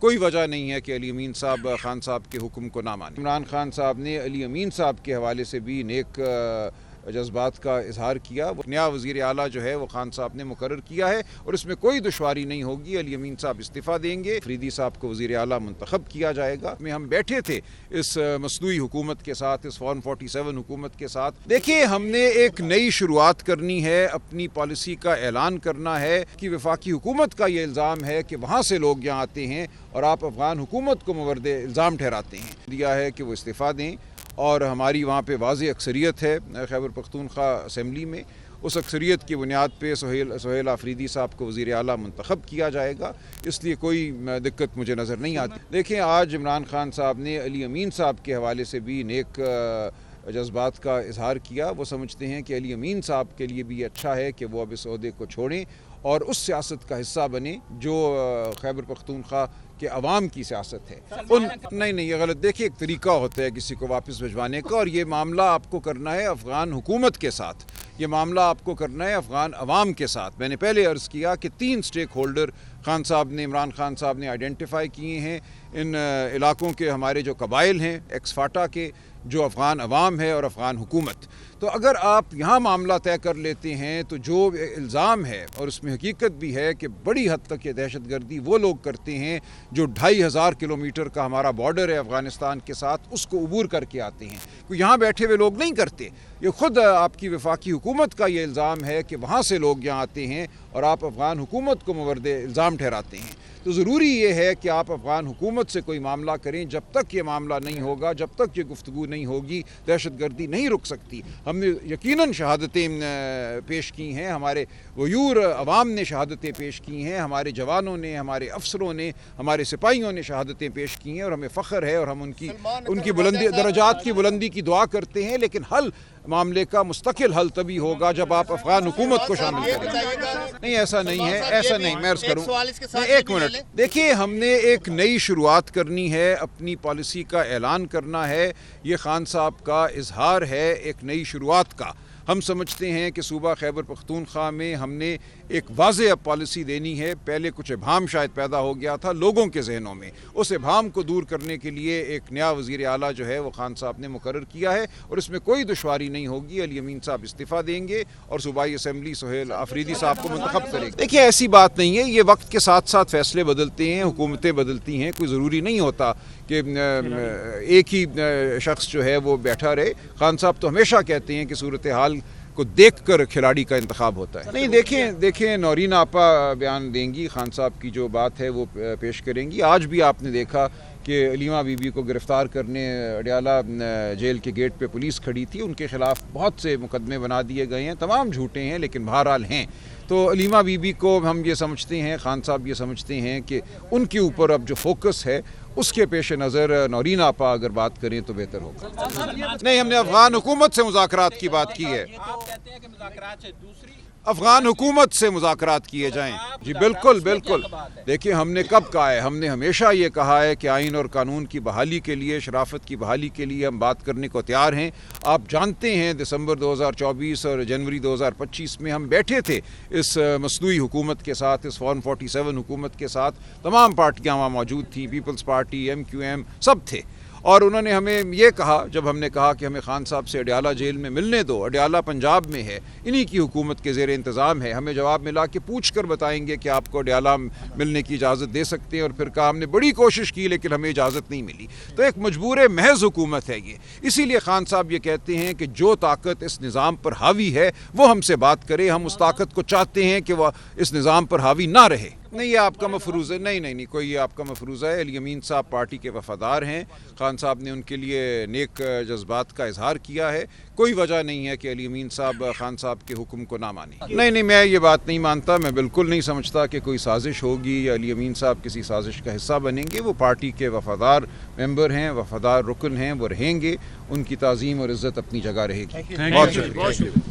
کوئی وجہ نہیں ہے کہ علی امین صاحب خان صاحب کے حکم کو نہ مانیں۔ عمران خان صاحب نے علی امین صاحب کے حوالے سے بھی نیک جذبات کا اظہار کیا۔ نیا وزیر اعلیٰ جو ہے وہ خان صاحب نے مقرر کیا ہے اور اس میں کوئی دشواری نہیں ہوگی۔ علی امین صاحب استعفیٰ دیں گے، افریدی صاحب کو وزیر اعلیٰ منتخب کیا جائے گا۔ ہم بیٹھے تھے اس مصنوعی حکومت کے ساتھ، اس فارم 47 حکومت کے ساتھ۔ دیکھیں، ہم نے ایک نئی شروعات کرنی ہے، اپنی پالیسی کا اعلان کرنا ہے کہ وفاقی حکومت کا یہ الزام ہے کہ وہاں سے لوگ یہاں آتے ہیں اور آپ افغان حکومت کو مورد الزام ٹھہراتے ہیں۔ دیا ہے کہ وہ استعفیٰ دیں اور ہماری وہاں پہ واضح اکثریت ہے خیبر پختونخوا اسمبلی میں۔ اس اکثریت کی بنیاد پہ سہیل افریدی صاحب کو وزیر اعلیٰ منتخب کیا جائے گا، اس لیے کوئی دقت مجھے نظر نہیں آتی۔ دیکھیں، آج عمران خان صاحب نے علی امین صاحب کے حوالے سے بھی نیک جذبات کا اظہار کیا۔ وہ سمجھتے ہیں کہ علی امین صاحب کے لیے بھی اچھا ہے کہ وہ اب اس عہدے کو چھوڑیں اور اس سیاست کا حصہ بنے جو خیبر پختونخوا کہ عوام کی سیاست ہے۔ نہیں یہ غلط۔ دیکھیے، ایک طریقہ ہوتا ہے کسی کو واپس بھجوانے کا، اور یہ معاملہ آپ کو کرنا ہے افغان حکومت کے ساتھ، یہ معاملہ آپ کو کرنا ہے افغان عوام کے ساتھ۔ میں نے پہلے عرض کیا کہ 3 سٹیک ہولڈر خان صاحب نے، عمران خان صاحب نے آئیڈینٹیفائی کیے ہیں۔ ان علاقوں کے ہمارے جو قبائل ہیں ایکس فاٹا کے، جو افغان عوام ہے اور افغان حکومت۔ تو اگر آپ یہاں معاملہ طے کر لیتے ہیں تو جو الزام ہے، اور اس میں حقیقت بھی ہے کہ بڑی حد تک یہ دہشت گردی وہ لوگ کرتے ہیں جو 2500 کلومیٹر کا ہمارا بارڈر ہے افغانستان کے ساتھ، اس کو عبور کر کے آتے ہیں۔ کوئی یہاں بیٹھے ہوئے لوگ نہیں کرتے، یہ خود آپ کی وفاقی حکومت کا یہ الزام ہے کہ وہاں سے لوگ یہاں آتے ہیں اور آپ افغان حکومت کو مورد الزام ٹھہراتے ہیں۔ تو ضروری یہ ہے کہ آپ افغان حکومت سے کوئی معاملہ کریں۔ جب تک یہ معاملہ نہیں ہوگا، جب تک یہ گفتگو نہیں ہوگی، دہشت گردی نہیں رک سکتی۔ ہم نے یقیناً شہادتیں پیش کی ہیں، ہمارے غیور عوام نے شہادتیں پیش کی ہیں، ہمارے جوانوں نے، ہمارے افسروں نے، ہمارے سپاہیوں نے شہادتیں پیش کی ہیں، اور ہمیں فخر ہے اور ہم ان کی بلندی، درجات کی بلندی کی دعا کرتے ہیں۔ لیکن حل معاملے کا مستقل حل تبھی ہوگا جب آپ افغان حکومت کو شامل کریں۔ نہیں، ایسا نہیں ہے، ایسا نہیں۔ میں عرض کروں، ایک منٹ۔ دیکھیے، ہم نے ایک نئی شروعات کرنی ہے، اپنی پالیسی کا اعلان کرنا ہے۔ یہ خان صاحب کا اظہار ہے ایک نئی شروعات کا۔ ہم سمجھتے ہیں کہ صوبہ خیبر پختونخوا میں ہم نے ایک واضح پالیسی دینی ہے۔ پہلے کچھ ابہام شاید پیدا ہو گیا تھا لوگوں کے ذہنوں میں، اس ابہام کو دور کرنے کے لیے ایک نیا وزیر اعلیٰ جو ہے وہ خان صاحب نے مقرر کیا ہے، اور اس میں کوئی دشواری نہیں ہوگی۔ علی امین صاحب استعفیٰ دیں گے اور صوبائی اسمبلی سہیل افریدی صاحب کو منتخب کرے گی۔ دیکھیے، ایسی بات نہیں ہے، یہ وقت کے ساتھ ساتھ فیصلے بدلتے ہیں، حکومتیں بدلتی ہیں، کوئی ضروری نہیں ہوتا کہ ایک ہی شخص جو ہے وہ بیٹھا رہے۔ خان صاحب تو ہمیشہ کہتے ہیں کہ صورتحال کو دیکھ کر کھلاڑی کا انتخاب ہوتا ہے۔ نہیں، دیکھیں نورین آپا بیان دیں گی، خان صاحب کی جو بات ہے وہ پیش کریں گی۔ آج بھی آپ نے دیکھا کہ علیمہ بی بی کو گرفتار کرنے اڈیالہ جیل کے گیٹ پہ پولیس کھڑی تھی، ان کے خلاف بہت سے مقدمے بنا دیے گئے ہیں، تمام جھوٹے ہیں لیکن بہرحال ہیں۔ تو علیمہ بی بی کو ہم یہ سمجھتے ہیں، خان صاحب یہ سمجھتے ہیں کہ ان کے اوپر اب جو فوکس ہے اس کے پیش نظر نورین آپا اگر بات کریں تو بہتر ہوگا۔ نہیں، ہم نے افغان حکومت سے مذاکرات کی بات کی ہے۔ افغان حکومت سے مذاکرات کیے جائیں۔ جی بالکل۔ دیکھیں، ہم نے کب کہا ہے؟ ہم نے ہمیشہ یہ کہا ہے کہ آئین اور قانون کی بحالی کے لیے، شرافت کی بحالی کے لیے ہم بات کرنے کو تیار ہیں۔ آپ جانتے ہیں دسمبر 2024 اور جنوری 2025 میں ہم بیٹھے تھے اس مصنوعی حکومت کے ساتھ، اس فارم 47 حکومت کے ساتھ۔ تمام پارٹیاں وہاں موجود تھیں، پیپلز پارٹی، MQM، سب تھے، اور انہوں نے ہمیں یہ کہا، جب ہم نے کہا کہ ہمیں خان صاحب سے اڈیالہ جیل میں ملنے دو، اڈیالہ پنجاب میں ہے، انہی کی حکومت کے زیر انتظام ہے، ہمیں جواب ملا کہ پوچھ کر بتائیں گے کہ آپ کو اڈیالہ ملنے کی اجازت دے سکتے ہیں، اور پھر کہا ہم نے بڑی کوشش کی لیکن ہمیں اجازت نہیں ملی۔ تو ایک مجبور محض حکومت ہے یہ، اسی لیے خان صاحب یہ کہتے ہیں کہ جو طاقت اس نظام پر حاوی ہے وہ ہم سے بات کرے۔ ہم اس طاقت کو چاہتے ہیں کہ وہ اس نظام پر حاوی نہ رہے۔ نہیں، یہ آپ کا مفروضہ ہے۔ نہیں، کوئی یہ آپ کا مفروضہ ہے۔ علی امین صاحب پارٹی کے وفادار ہیں، خان صاحب نے ان کے لیے نیک جذبات کا اظہار کیا ہے۔ کوئی وجہ نہیں ہے کہ علی امین صاحب خان صاحب کے حکم کو نہ مانیں۔ نہیں، میں یہ بات نہیں مانتا، میں بالکل نہیں سمجھتا کہ کوئی سازش ہوگی یا علی امین صاحب کسی سازش کا حصہ بنیں گے۔ وہ پارٹی کے وفادار ممبر ہیں، وفادار رکن ہیں، وہ رہیں گے، ان کی تعظیم اور عزت اپنی جگہ رہے گی۔ بہت شکریہ۔